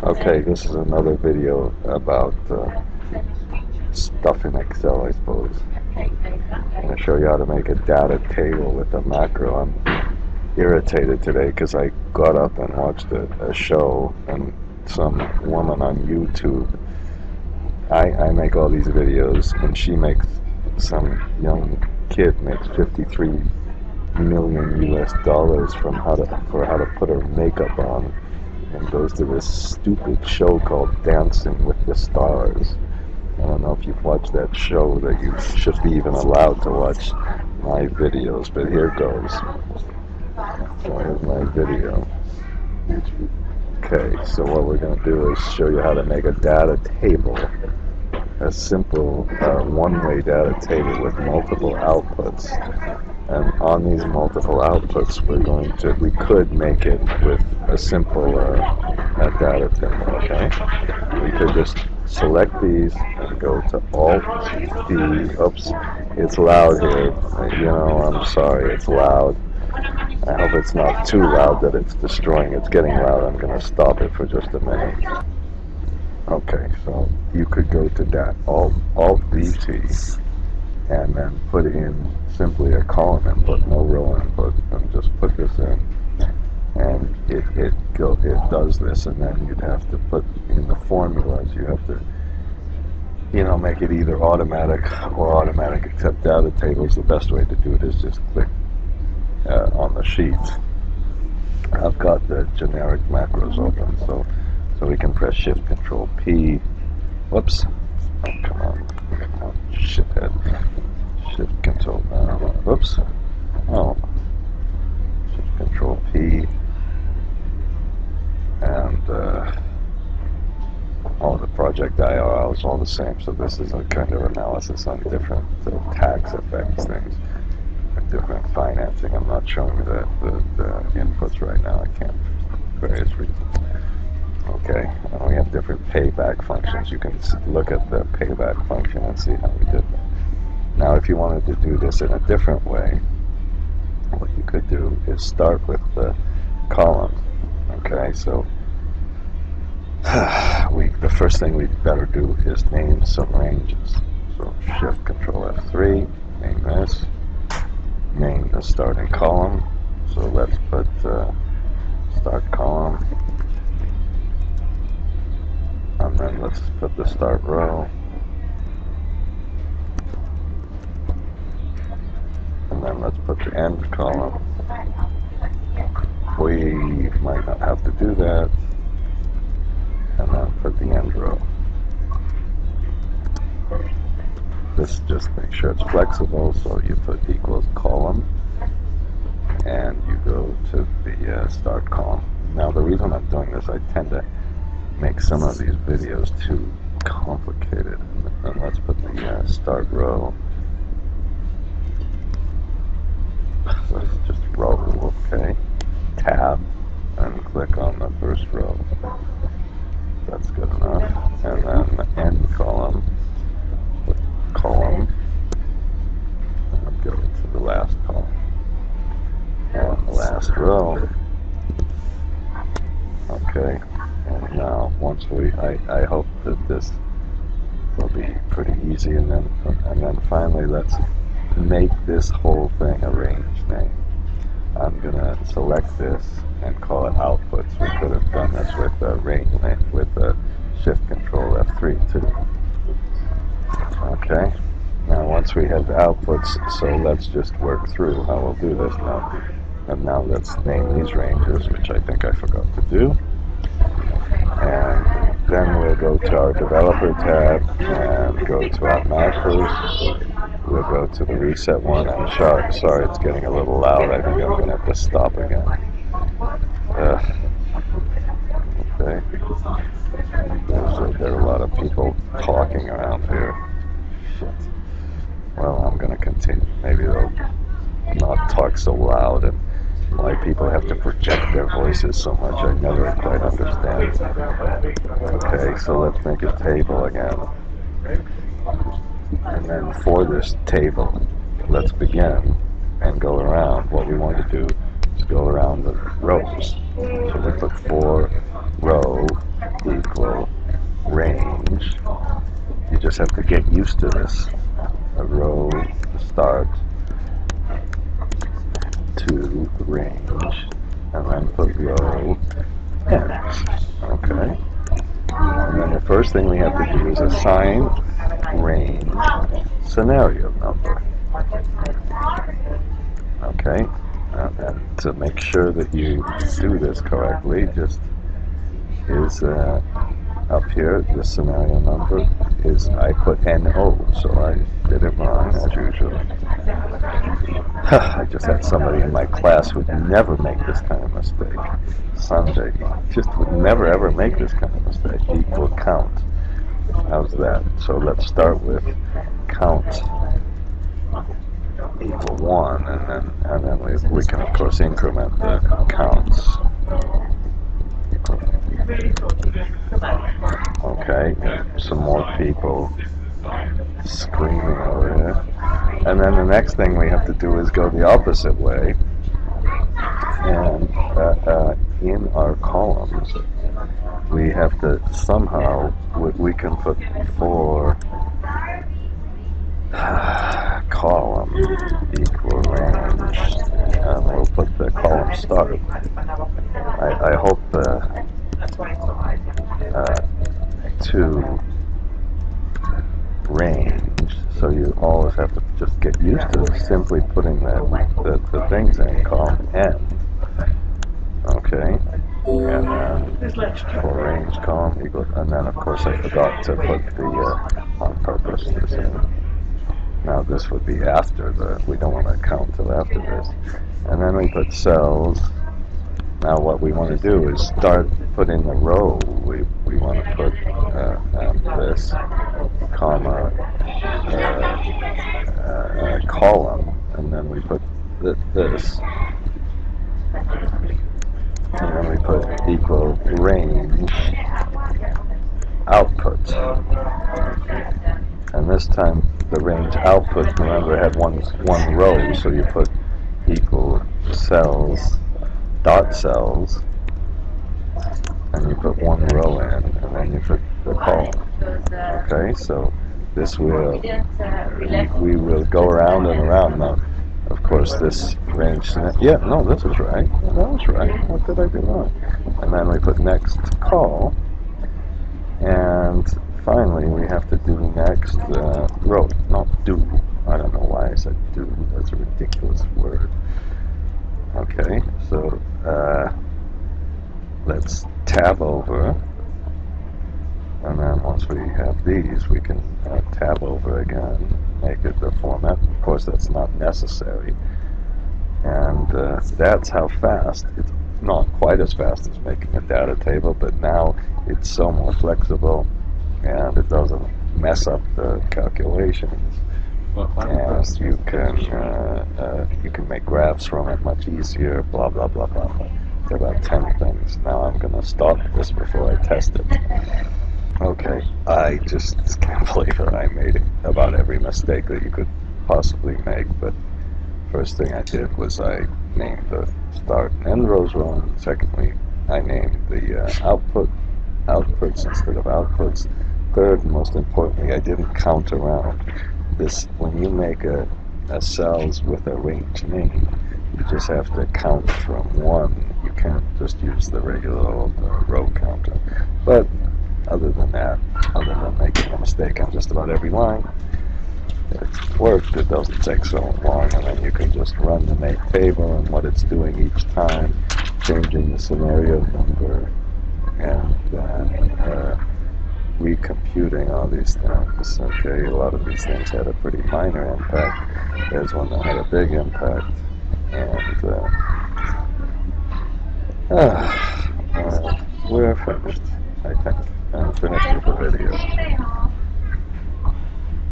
Okay, this is another video about stuff in Excel, I suppose. I'm going to show you how to make a data table with a macro. I'm irritated today because I got up and watched a show, and some woman on YouTube, I make all these videos, and she makes, some young kid makes 53 million US dollars from how to put her makeup on, and goes to this stupid show called Dancing with the Stars. I don't know if you've watched that show, that you should be even allowed to watch my videos, but here goes. So here's my video. Okay, so what we're going to do is show you how to make a data table, a simple one-way data table with multiple outputs. And on these multiple outputs, we could make it with a simple data table, okay? We could just select these and go to Alt D. Oops, it's loud here. I'm sorry, it's loud. I hope it's not too loud that it's destroying. It's getting loud. I'm going to stop it for just a minute. Okay, so you could go to that Alt DT and then put in simply a column input, no row input, and just put this in, and it does this, and then you'd have to put in the formulas. You have to make it either automatic or automatic accept data tables. The best way to do it is just click on the sheet. I've got the generic macros open, so we can press Shift Control P. Whoops! Oh, come on, shithead. Shift Control. Whoops! Oh, Shift Control P, and all the project IRL is all the same. So this is a kind of analysis on different tax effects things. Different financing. I'm not showing the inputs right now. I can't for various reasons. Okay, and we have different payback functions. You can look at the payback function and see how we did that. Now, if you wanted to do this in a different way, what you could do is start with the column. Okay, so the first thing we'd better do is name some ranges. So Shift Control F3, name this. Name the starting column, so let's put start column, and then let's put the start row, and then let's put the end column. We might not have to do that, and then put the end row. This just make sure it's flexible, so you put equals column, and you go to the start column. Now, the reason I'm doing this, I tend to make some of these videos too complicated. And let's put the start row. Let's just row, okay. Tab, and click on the first row. That's good enough. And then the end column. And go to the last column and the last row. Okay, and now once I hope that this will be pretty easy, and then finally let's make this whole thing a range name. I'm gonna select this and call it outputs. We could have done this with a range name with a Shift Control F3 too. Okay, now once we have the outputs, so let's just work through how we'll do this now. And now let's name these ranges, which I think I forgot to do. And then we'll go to our developer tab and go to our macros. We'll go to the reset one. I'm sorry it's getting a little loud. I think I'm going to have to stop again. Okay. There are a lot of people talking around here. Well, I'm going to continue. Maybe they'll not talk so loud, and why people have to project their voices so much, I never quite understand. Okay, so let's make a table again. And then for this table, let's begin and go around. What we want to do is go around the rows. So we put 4 row course, have to get used to this. A row start to range, and then put row ends. Okay. And then the first thing we have to do is assign range scenario number. Okay. And to make sure that you do this correctly, just is up here, the scenario number is, I put NO, so I did it wrong as usual. I just had somebody in my class who would never make this kind of mistake. Sunday, just would never ever make this kind of mistake. Equal count. How's that? So let's start with count equal 1, and then we can of course increment the counts. Okay, some more people screaming over here. And then the next thing we have to do is go the opposite way. And in our columns, we have to somehow, we can put 4 column equal range, and we'll put the column start. I hope to range, so you always have to just get used to simply putting the things in column n. Okay, and then for range column equal, and then of course I forgot to put the on purpose this in. Now this would be after we don't want to count till after this. And then we put cells. Now what we want to do is start putting the row. We want to put this, comma, column, and then we put this. And then we put equal range output. And this time the range output, remember, had one row, so you put equal cells, dot cells, and you put 1 row in, and then you put the column. Okay, so this will, we will go around and around. Now, of course, this range, yeah, no, this is right. That was right. What did I do wrong? And then we put next call, and finally we have to do next row. Not do. I don't know why I said do. That's a ridiculous word. Okay, so let's tab over, and then once we have these, we can tab over again, make it the format. Of course, that's not necessary, and that's how fast. It's not quite as fast as making a data table, but now it's so more flexible, and it doesn't mess up the calculations. And you can make graphs from it much easier. Blah blah blah blah. There are about 10 things. Now I'm going to stop this before I test it. Okay, I just can't believe that I made about every mistake that you could possibly make. But first thing I did was I named the start and end rows wrong. Secondly, I named the outputs instead of outputs. Third, and most importantly, I didn't count around. This, when you make a cells with a range name, you just have to count from 1. You can't just use the regular old row counter. But other than that, other than making a mistake on just about every line, it's worked. It doesn't take so long, and then you can just run the make table and what it's doing each time, changing the scenario number, and recomputing all these things. Okay, a lot of these things had a pretty minor impact. There's one that had a big impact, and we're finished, I think. I'm finished with the video.